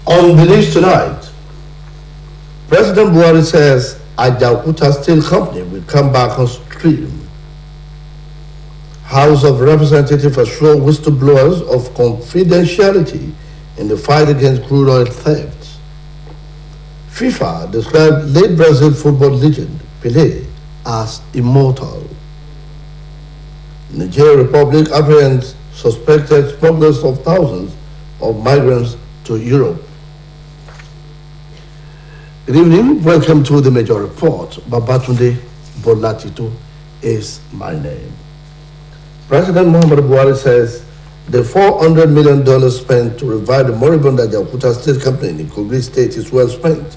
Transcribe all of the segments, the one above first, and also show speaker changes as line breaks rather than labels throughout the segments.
On the news tonight, President Buhari says Ajaokuta Steel Company will come back on stream. House of Representatives assure whistleblowers of confidentiality in the fight against crude oil theft. FIFA described late Brazil football legend Pelé as immortal. Nigeria Republic apprehends suspected smugglers of thousands of migrants to Europe. Good evening. Welcome to the Major Report. Babatunde Bolatito is my name. President Muhammadu Buhari says the $400 million spent to revive the moribund Ajaokuta Steel Company in Kogi State is well spent,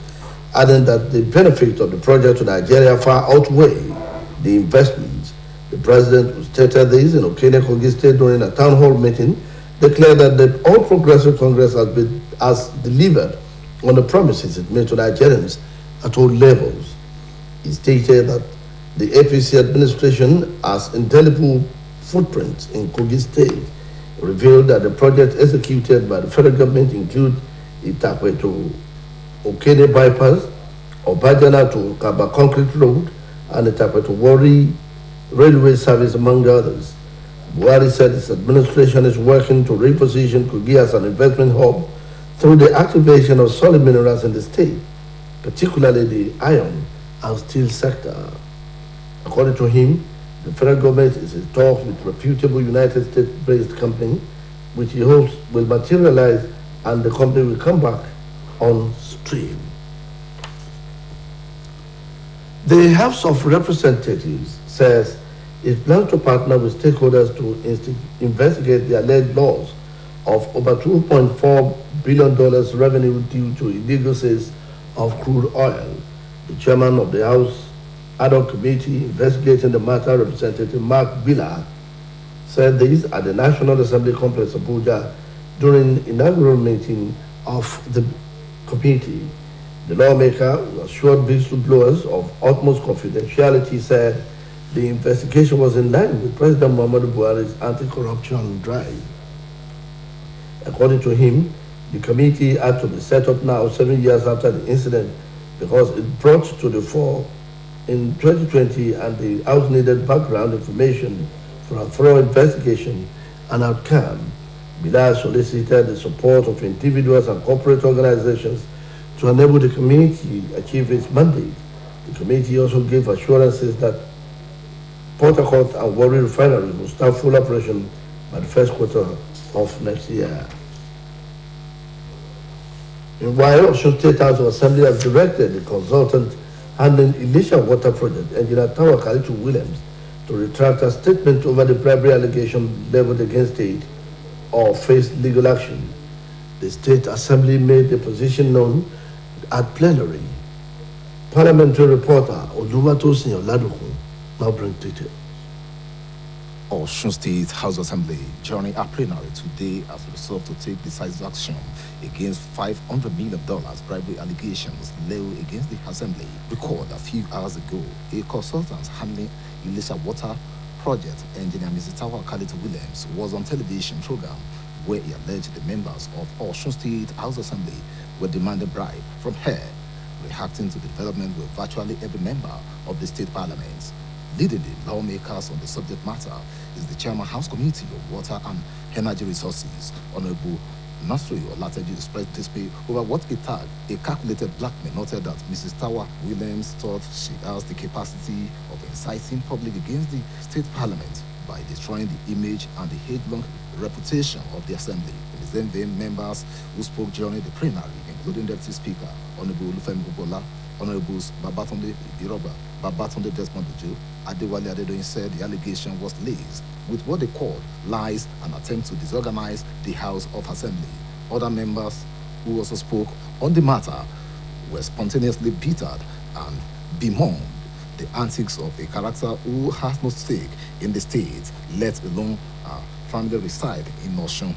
adding that the benefit of the project to Nigeria far outweigh the investments. The president, who stated this in Okene, Kogi State during a town hall meeting, declared that the All Progressive Congress has delivered on the promises it made to Nigerians at all levels. He stated that the APC administration has indelible footprints in Kogi State. It revealed that the project executed by the federal government include Itakwe to Okene bypass, Obajana to Kaba Concrete Road, and Itakwe to Wari Railway Service, among others. Buhari said his administration is working to reposition Kogi as an investment hub through the activation of solid minerals in the state, particularly the iron and steel sector. According to him, the federal government is in talks with reputable United States-based company, which he hopes will materialize and the company will come back on stream. The House of Representatives says it plans to partner with stakeholders to investigate the alleged loss of over $2.4 billion revenue due to illegal sales of crude oil. The chairman of the House Ad hoc Committee investigating the matter, Representative Mark Villa, said this at the National Assembly Complex Abuja during inaugural meeting of the committee. The lawmaker, who assured whistleblowers of utmost confidentiality, said the investigation was in line with President Muhammadu Buhari's anti-corruption drive. According to him, the committee had to be set up now 7 years after the incident because it brought to the fore in 2020 and the House needed background information for a thorough investigation and outcome. Bilal solicited the support of individuals and corporate organizations to enable the committee achieve its mandate. The committee also gave assurances that Port Harcourt and Warri refineries will start full operation by the first quarter of next year. Meanwhile, Osun State House of Assembly has directed the consultant handling Elisha Water Project, Engineer Tawa Kalitu Williams, to retract a statement over the bribery allegation leveled against it or face legal action. The State Assembly made the position known at plenary. Parliamentary reporter Oluwatosin Oladogun now brings details.
Osun State House Assembly joining a plenary today as resolved to take decisive action against $500 million bribery allegations leveled against the Assembly. Recall a few hours ago, a consultant handling Elisha Water Project, Engineer Mrs. Tawa Kalitu Williams, was on television program where he alleged the members of Osun State House Assembly were demanding bribe from her, reacting to the development with virtually every member of the state parliament. Leading the lawmakers on the subject matter is the Chairman House Committee of Water and Energy Resources, Honorable Nasri Olateji, expressed dispute over what he tagged a calculated blackmail, noted that Mrs. Tawa Williams thought she has the capacity of inciting public against the state parliament by destroying the image and the age-long reputation of the assembly. In the same vein, members who spoke during the plenary, including Deputy Speaker Honorable Olufemi Obola, Honorables Babatunde Ibiroba, Babatunde Desmond Ojo, Adewale Adedoyin said the allegation was laced with what they called lies and attempt to disorganize the House of Assembly. Other members who also spoke on the matter were spontaneously bittered and bemoaned the antics of a character who has no stake in the state, let alone a family reside in Osun,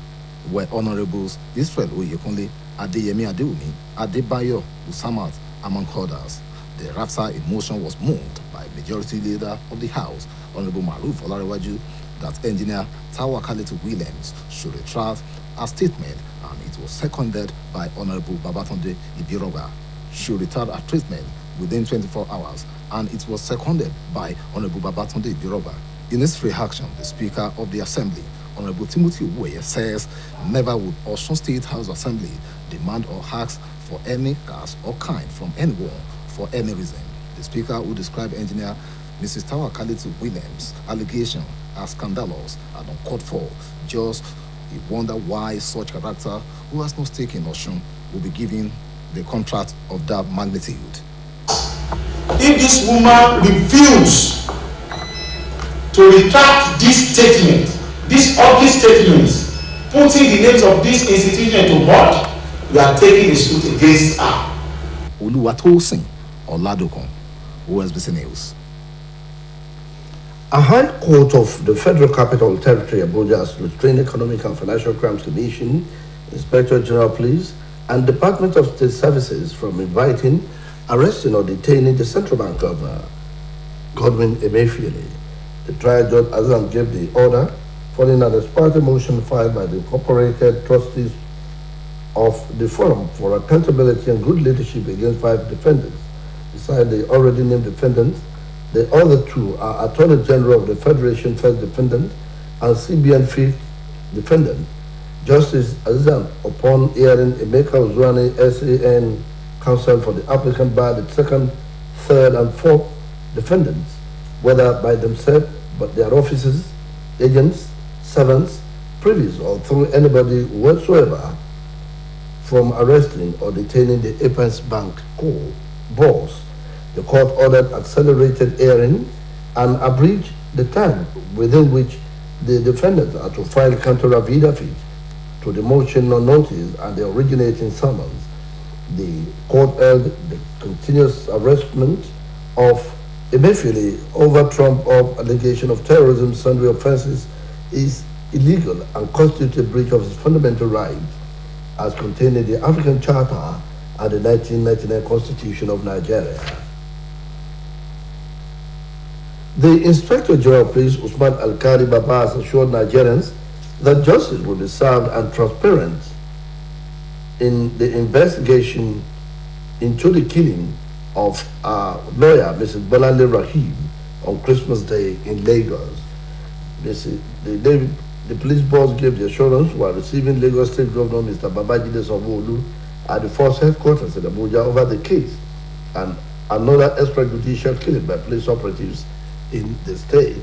where Honorables Israel Oyekunle, Adeyemi Adewumi, Adebayo Usamat, among others. Thereafter, a motion was moved by Majority Leader of the House, Honorable Maruf Olarewaju, that Engineer Tawa Kalitu Williams should retract Her statement, and it was seconded by Honorable Babatunde Ibiroba, should return her treatment within 24 hours, and it was seconded by Honorable Babatunde Ibiroba. In his reaction, the Speaker of the Assembly, Honorable Timothy Uweye, says never would Osun State House Assembly demand or ask for any cash or kind from anyone for any reason. The Speaker, who described Engineer Mrs. Tawakalitu Williams' allegation as scandalous and uncalled for, just he wonder why such character, who has no stake in Osun, will be given the contract of that magnitude.
If this woman refuses to retract this statement, these ugly statements, putting the names of this institution to board, we are taking a suit against her.
Oluwatosin Oladokun, Osbc News.
A High Court of the Federal Capital Territory, Abuja, has restrained Economic and Financial Crimes Commission, Inspector General Police, and Department of State Services from inviting, arresting, or detaining the Central Bank Governor, Godwin Emefiele. The trial judge Azam gave the order following an ex parte motion filed by the incorporated trustees of the Forum for Accountability and Good Leadership against 5 defendants. Besides the already named defendants, the other 2 are Attorney General of the Federation first defendant and CBN fifth defendant. Justice Azam, upon hearing Emeka Ozwani SAN counsel for the applicant, by the second, third, and fourth defendants, whether by themselves, but their officers, agents, servants, privies, or through anybody whatsoever, from arresting or detaining the Apex Bank boss. The court ordered accelerated hearing and abridged the time within which the defendants are to file counter affidavit to the motion on notice and the originating summons. The court held the continuous arrestment of Emefiele over trump of allegation of terrorism, sundry offenses, is illegal and constitutes a breach of his fundamental rights as contained in the African Charter and the 1999 Constitution of Nigeria. The Inspector General of Police, Usman Alkali Baba, has assured Nigerians that justice will be served and transparent in the investigation into the killing of our lawyer, Mrs. Bolanle Rahim, on Christmas Day in Lagos. The police boss gave the assurance while receiving Lagos State Governor Mr. Babajide Sanwo-Olu at the force headquarters in Abuja over the case and another extrajudicial killing by police operatives in the state.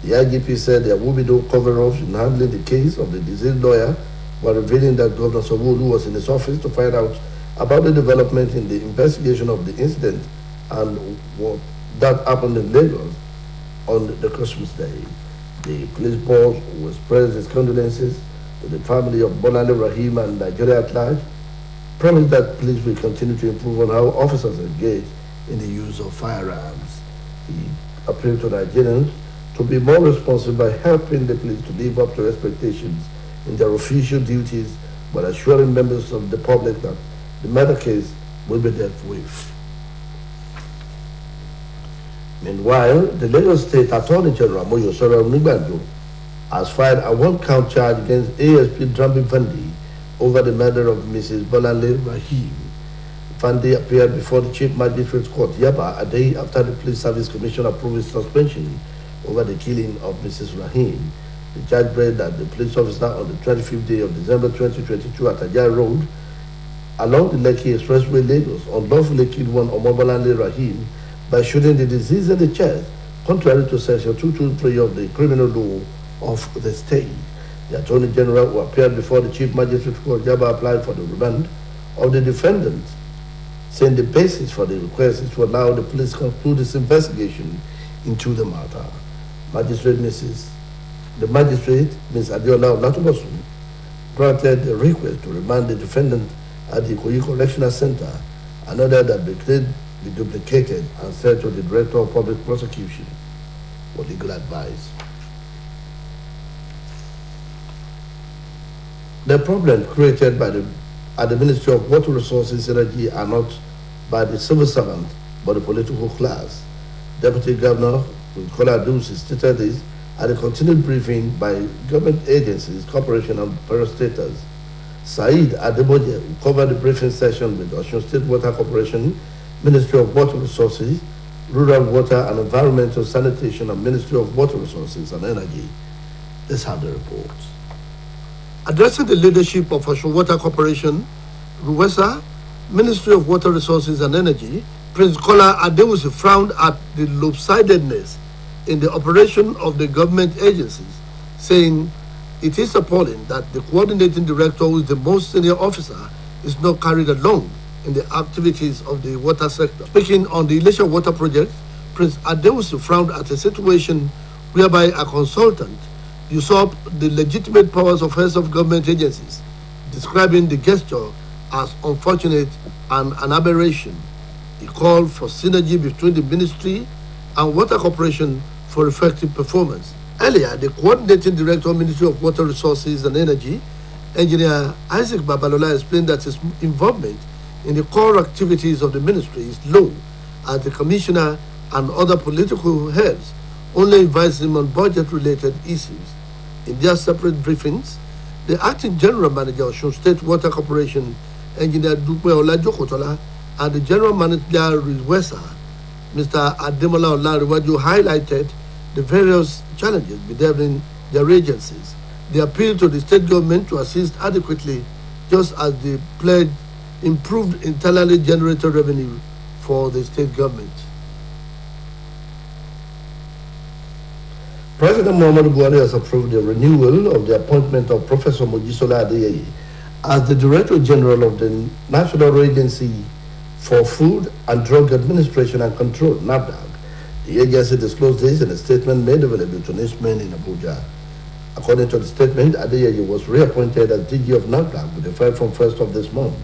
The IGP said there will be no cover-ups in handling the case of the deceased lawyer, while revealing that Governor Sanwo-Olu was in his office to find out about the development in the investigation of the incident and what that happened in Lagos on the Christmas Day. The police boss, who expressed his condolences to the family of Bolanle Rahim and Nigeria at large, promised that police will continue to improve on how officers engage in the use of firearms. He appealed to Nigerians to be more responsive by helping the police to live up to expectations in their official duties, but assuring members of the public that the murder case will be dealt with. Meanwhile, the Lagos State Attorney General Moyosoro Nigbanjo has filed a one-count charge against ASP Drambi Fandi over the murder of Mrs. Bolanle Rahim. Fandi appeared before the Chief Magistrate's Court, Yaba, a day after the Police Service Commission approved his suspension over the killing of Mrs. Rahim. The judge read that the police officer on the 25th day of December 2022 at Ajay Road, along the Lekki Expressway, Lagos, unlawfully killed one Omobolanle Rahim by shooting the deceased in the chest, contrary to Section 223 of the Criminal Law of the state. The Attorney General, who appeared before the Chief Magistrate Court, Jaba, applied for the remand of the defendant, saying the basis for the request is to allow the police to conclude its investigation into the matter. The magistrate, Ms. Adiola Olatubosun, granted the request to remand the defendant at the Ikoyi Correctional Center and ordered that the claim be duplicated and sent to the Director of Public Prosecution for legal advice. The problem created at the Ministry of Water Resources Energy are not by the civil servant, but the political class. Deputy Governor Kola Adusi stated this at a continued briefing by government agencies, corporations, and parastatals Said Adeboje, who covered the briefing session with Osun State Water Corporation, Ministry of Water Resources, Rural Water and Environmental Sanitation, and Ministry of Water Resources and Energy. Let's have the report. Addressing the leadership of Osun Water Corporation, RUWESA, Ministry of Water Resources and Energy, Prince Kola Adewusi frowned at the lopsidedness in the operation of the government agencies, saying it is appalling that the coordinating director, who is the most senior officer, is not carried along in the activities of the water sector. Speaking on the Elisha Water Project, Prince Adewusi frowned at a situation whereby a consultant usurped the legitimate powers of heads of government agencies, describing the gesture as unfortunate and an aberration. He called for synergy between the ministry and Water Corporation for effective performance. Earlier, the coordinating director, Ministry of Water Resources and Energy, Engineer Isaac Babalola, explained that his involvement in the core activities of the ministry is low, as the commissioner and other political heads only advise him on budget-related issues. In their separate briefings, the acting general manager of Osun State Water Corporation, Engineer Dupe Olajokotola, and the general manager RUWESA, Mr. Ademola Olariwaju, highlighted the various challenges bedeviling their agencies. They appealed to the state government to assist adequately, just as they pledged improved internally generated revenue for the state government. President Muhammadu Buhari has approved the renewal of the appointment of Professor Mojisola Adeyeye as the Director General of the National Agency for Food and Drug Administration and Control, NAFDAC. The agency disclosed this in a statement made available to newsmen in Abuja. According to the statement, Adeyeye was reappointed as DG of NAFDAC with effect from 1st of this month.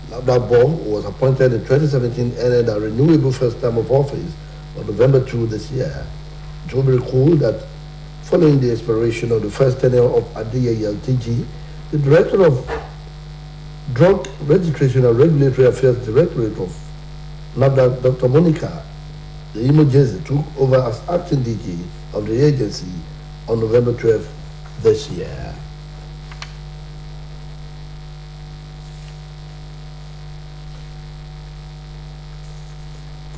NAFDAC board was appointed in 2017 ended a renewable first term of office on November 2 this year. It will be recalled that following the expiration of the first tenure of Adeyeye as DG, the Director of Drug Registration and Regulatory Affairs Directorate of NAFDAC, Dr. Monica the Imojeze, took over as acting DG of the agency on November 12th this year.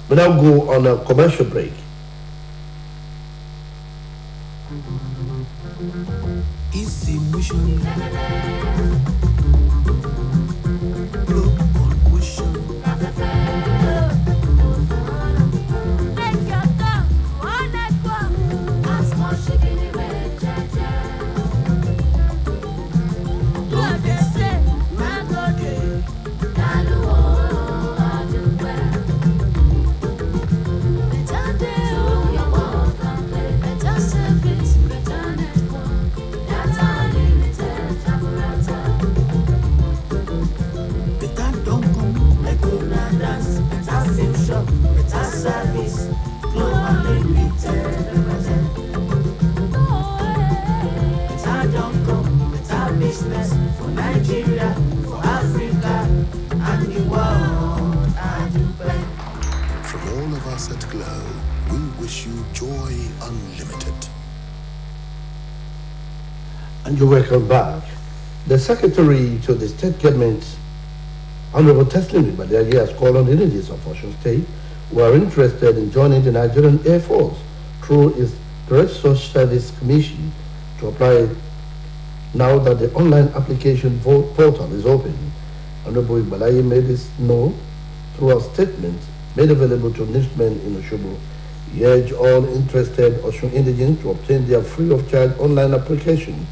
We now go on a commercial break.
Easy motion. Blow on motion. For Nigeria, for Africa, and the world,
From all of us at Glow, we wish you joy unlimited.
And you're welcome back. The Secretary to the State Government, Honorable Teslimie Badagi, has called on the energies of Osun State who are interested in joining the Nigerian Air Force through its Direct Source Service Commission to apply now that the online application portal is open. Honorable Badagi made this known through a statement made available to newsmen in Osogbo. He urged all interested Osun indigents to obtain their free of charge online application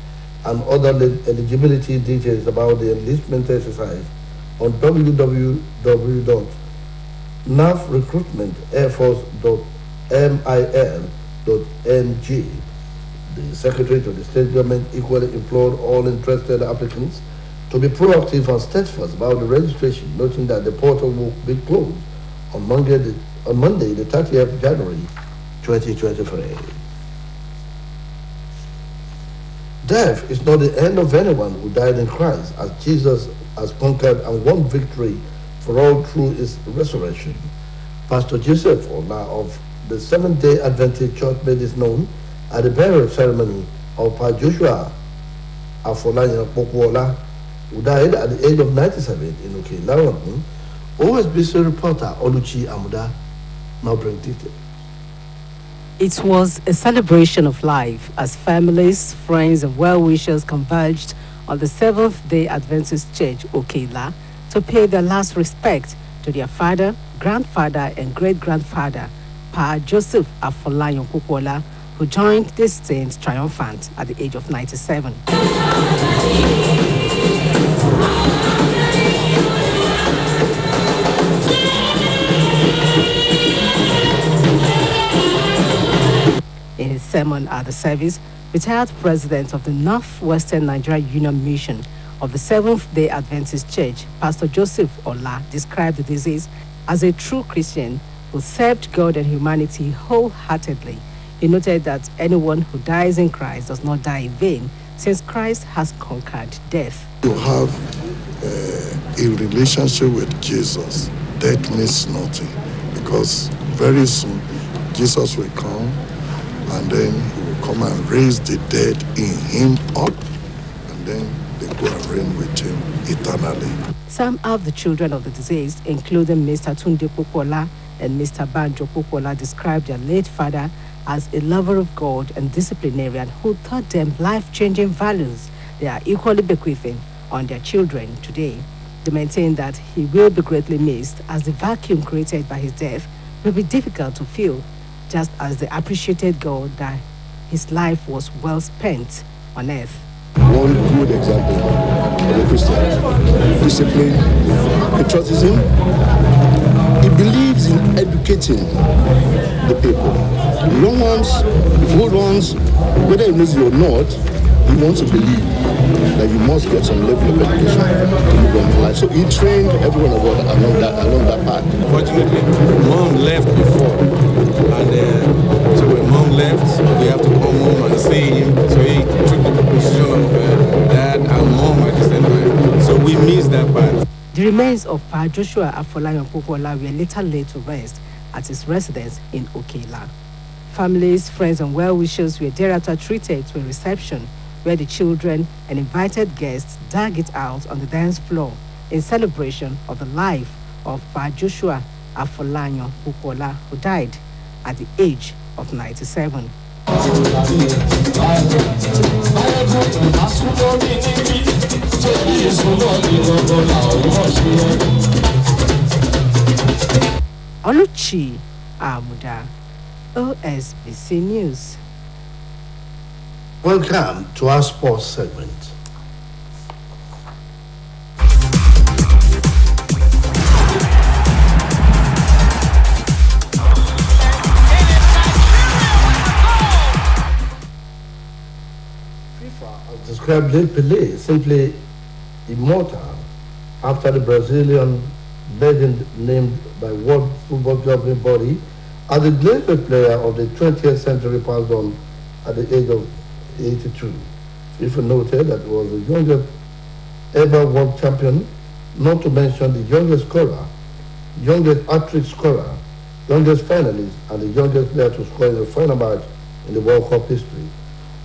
and other eligibility details about the enlistment exercise on www.navrecruitmentairforce.mil.ng. The Secretary to the State Government equally implored all interested applicants to be proactive and steadfast about the registration, noting that the portal will be closed on Monday, the 30th of January, 2023. Death is not the end of anyone who died in Christ, as Jesus has conquered and won victory for all through his resurrection. Pastor Joseph Ola of the Seventh-day Adventist Church made this known at the burial ceremony of Pastor Joshua Afolayan Pokuola, who died at the age of 97 in Okinawa. OSBC reporter Oluchi Amuda now brings details.
It was a celebration of life as families, friends, and well-wishers converged on the Seventh-day Adventist Church, Okela, to pay their last respect to their father, grandfather, and great-grandfather, Pa Joseph Afolayan Kukola, who joined the saints triumphant at the age of 97. In his sermon at the service, retired president of the Northwestern Nigeria Union Mission of the Seventh-day Adventist Church, Pastor Joseph Ola, described the disease as a true Christian who served God and humanity wholeheartedly. He noted that anyone who dies in Christ does not die in vain, since Christ has conquered death.
You have a relationship with Jesus, death means nothing, because very soon Jesus will come and then he will come and raise the dead in him up, and then they go and reign with him eternally.
Some of the children of the deceased, including Mr. Tunde Popola and Mr. Banjo Popola, described their late father as a lover of God and disciplinarian who taught them life-changing values they are equally bequeathing on their children today. They maintain that he will be greatly missed as the vacuum created by his death will be difficult to fill, just as they appreciated God that his life was well spent on earth.
One good example of a Christian: discipline, patriotism. He believes in educating the people. Young ones, old ones, whether he knows it or not, he wants to believe that you must get some level of education to move on in life. So he trained everyone along that path.
Fortunately, mom left before, and so when mom left, we have to come home and see him. So he took the position of dad and mom at the same time. So we miss that part.
The remains of Pa Joshua Afolayan Popola were later laid to rest at his residence in Okela. Families, friends, and well-wishers were thereafter treated to a reception where the children and invited guests dug it out on the dance floor in celebration of the life of Pa Joshua Afolayan Popola, who died at the age of 97. Oluchi Amuda, OSBC News.
Welcome to our sports segment. FIFA has described Pelé simply immortal after the Brazilian legend named by World Football Governing Body as the greatest player of the 20th century passed on at the age of 82. FIFA noted that he was the youngest ever world champion, not to mention the youngest scorer, youngest hat-trick scorer, youngest finalist, and the youngest player to score in the final match in the World Cup history.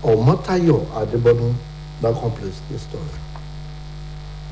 Omotayo Adebodun now completes the story.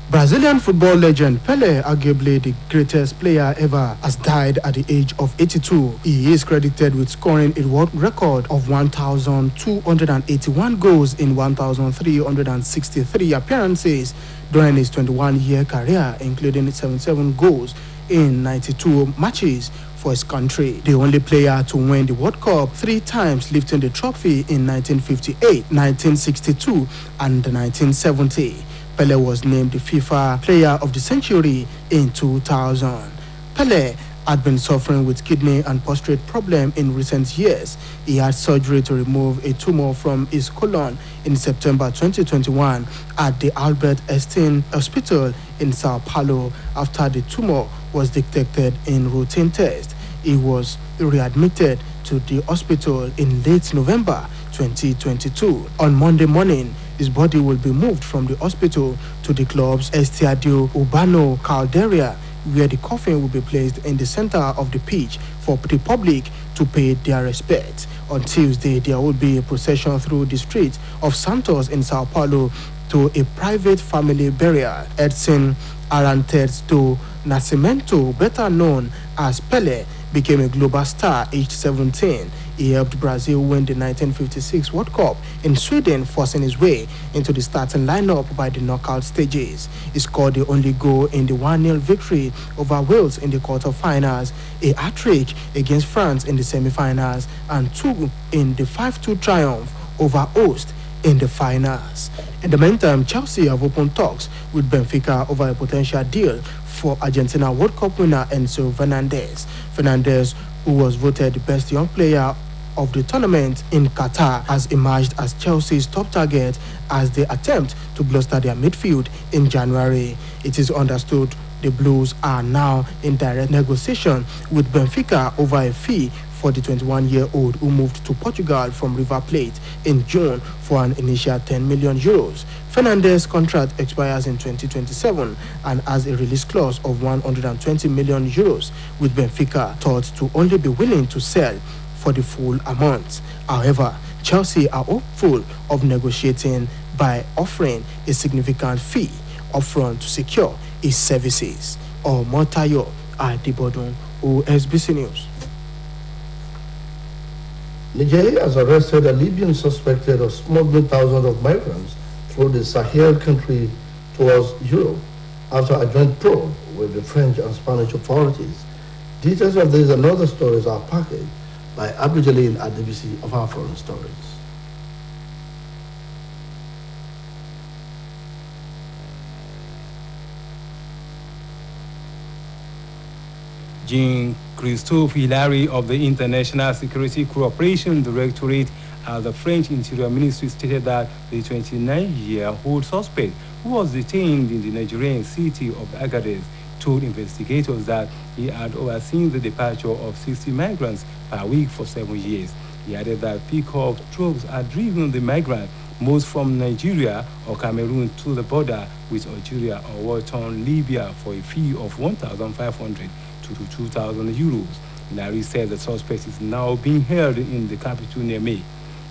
Brazilian football legend Pelé, arguably the greatest player ever, has died at the age of 82. He is credited with scoring a world record of 1,281 goals in 1,363 appearances during his 21-year career, including 77 goals in 92 matches for his country. The only player to win the World Cup 3 times, lifting the trophy in 1958, 1962, and 1970. Pelé was named the FIFA Player of the Century in 2000. Pelé had been suffering with kidney and prostate problem in recent years. He had surgery to remove a tumor from his colon in September 2021 at the Albert Einstein Hospital in Sao Paulo after the tumor was detected in routine test. He was readmitted to the hospital in late November 2022. On Monday morning, his body will be moved from the hospital to the club's Estadio Urbano Calderia, where the coffin will be placed in the center of the pitch for the public to pay their respects. On Tuesday, there will be a procession through the streets of Santos in Sao Paulo to a private family burial. Edson Arantes do Nascimento, better known as Pele, became a global star aged 17. He helped Brazil win the 1956 World Cup in Sweden, forcing his way into the starting lineup by the knockout stages. He scored the only goal in the 1-0 victory over Wales in the quarter-finals, a hat-trick against France in the semi-finals, and 2 in the 5-2 triumph over host in the finals. In the meantime, Chelsea have opened talks with Benfica over a potential deal for Argentina World Cup winner Enzo Fernandez. Fernandez, who was voted the best young player of the tournament in Qatar, has emerged as Chelsea's top target as they attempt to bolster their midfield in January. It is understood the Blues are now in direct negotiation with Benfica over a fee for the 21-year-old who moved to Portugal from River Plate in June for an initial 10 million euros. Fernandez's contract expires in 2027 and has a release clause of 120 million euros, with Benfica thought to only be willing to sell for the full amount. However, Chelsea are hopeful of negotiating by offering a significant fee upfront to secure his services. Omotayo Adibodun, Osbc News.
Nigeria has arrested a Libyan suspected of smuggling thousands of migrants through the Sahel country towards Europe after a joint probe with the French and Spanish authorities. Details of this and other stories are packaged by Abdul Jalil Adebisi of Our Foreign Stories.
Jean-Christophe Hilary of the International Security Cooperation Directorate at the French Interior Ministry stated that the 29-year-old suspect, who was detained in the Nigerian city of Agadez, told investigators that he had overseen the departure of 60 migrants per week for 7 years. He added that pickup trucks had driven the migrants, most from Nigeria or Cameroon, to the border with Algeria or Wharton, Libya, for a fee of 1,500 to 2,000 euros. Larry said the suspect is now being held in the capital Niamey.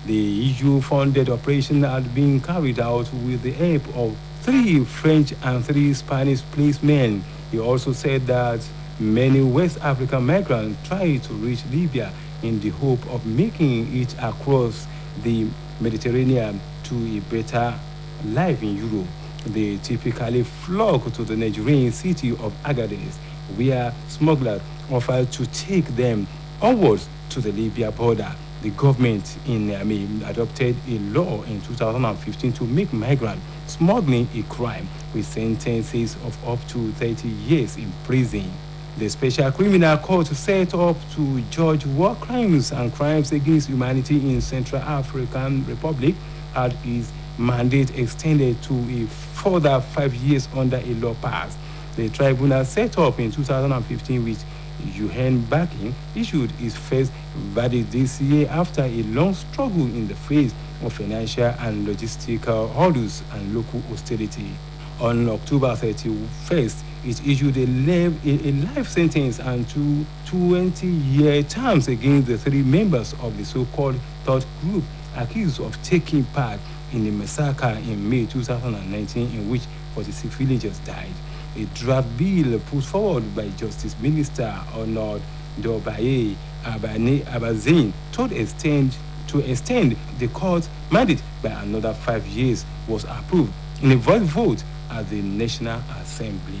The EU-funded operation had been carried out with the help of 3 French and 3 Spanish policemen. He also said that many West African migrants try to reach Libya in the hope of making it across the Mediterranean to a better life in Europe. They typically flock to the Nigerian city of Agadez, where smugglers offer to take them onwards to the Libya border. The government in Niamey adopted a law in 2015 to make migrant smuggling a crime with sentences of up to 30 years in prison. The Special Criminal Court set up to judge war crimes and crimes against humanity in Central African Republic had its mandate extended to a further 5 years under a law passed. The tribunal set up in 2015 with UN backing issued its first verdict this year after a long struggle in the face of financial and logistical hurdles and local hostility. On October 31st, it issued a life sentence and 2 20-year terms against the 3 members of the so-called third group accused of taking part in a massacre in May 2019 in which 46 villagers died. A draft bill put forward by Justice Minister Honor Dobaye Abazin to extend the court's mandate by another 5 years was approved in a vote at the National Assembly.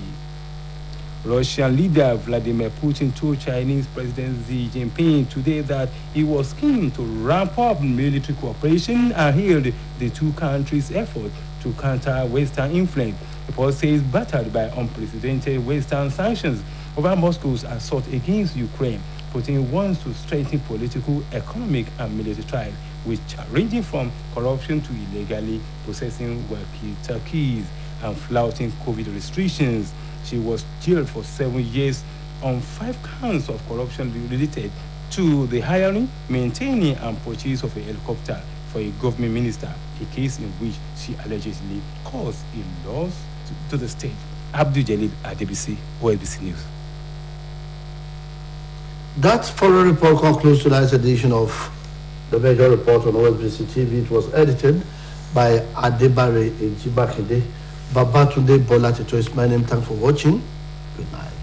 Russian leader Vladimir Putin told Chinese President Xi Jinping today that he was keen to ramp up military cooperation and hailed the 2 countries' effort to counter Western influence. The report says battered by unprecedented Western sanctions over Moscow's assault against Ukraine, Putin wants to strengthen political, economic, and military ties, which are ranging from corruption to illegally possessing walkie-talkies and flouting COVID restrictions. She was jailed for 7 years on 5 counts of corruption related to the hiring, maintaining, and purchase of a helicopter for a government minister, a case in which she allegedly caused a loss to the state. Abdul Jalil Adebisi, OSBC News.
That following report concludes tonight's edition of the Major Report on OSBC TV. It was edited by Adebare Ejibakinde. Babatunde Bola Tito is my name. Thanks for watching. Good night.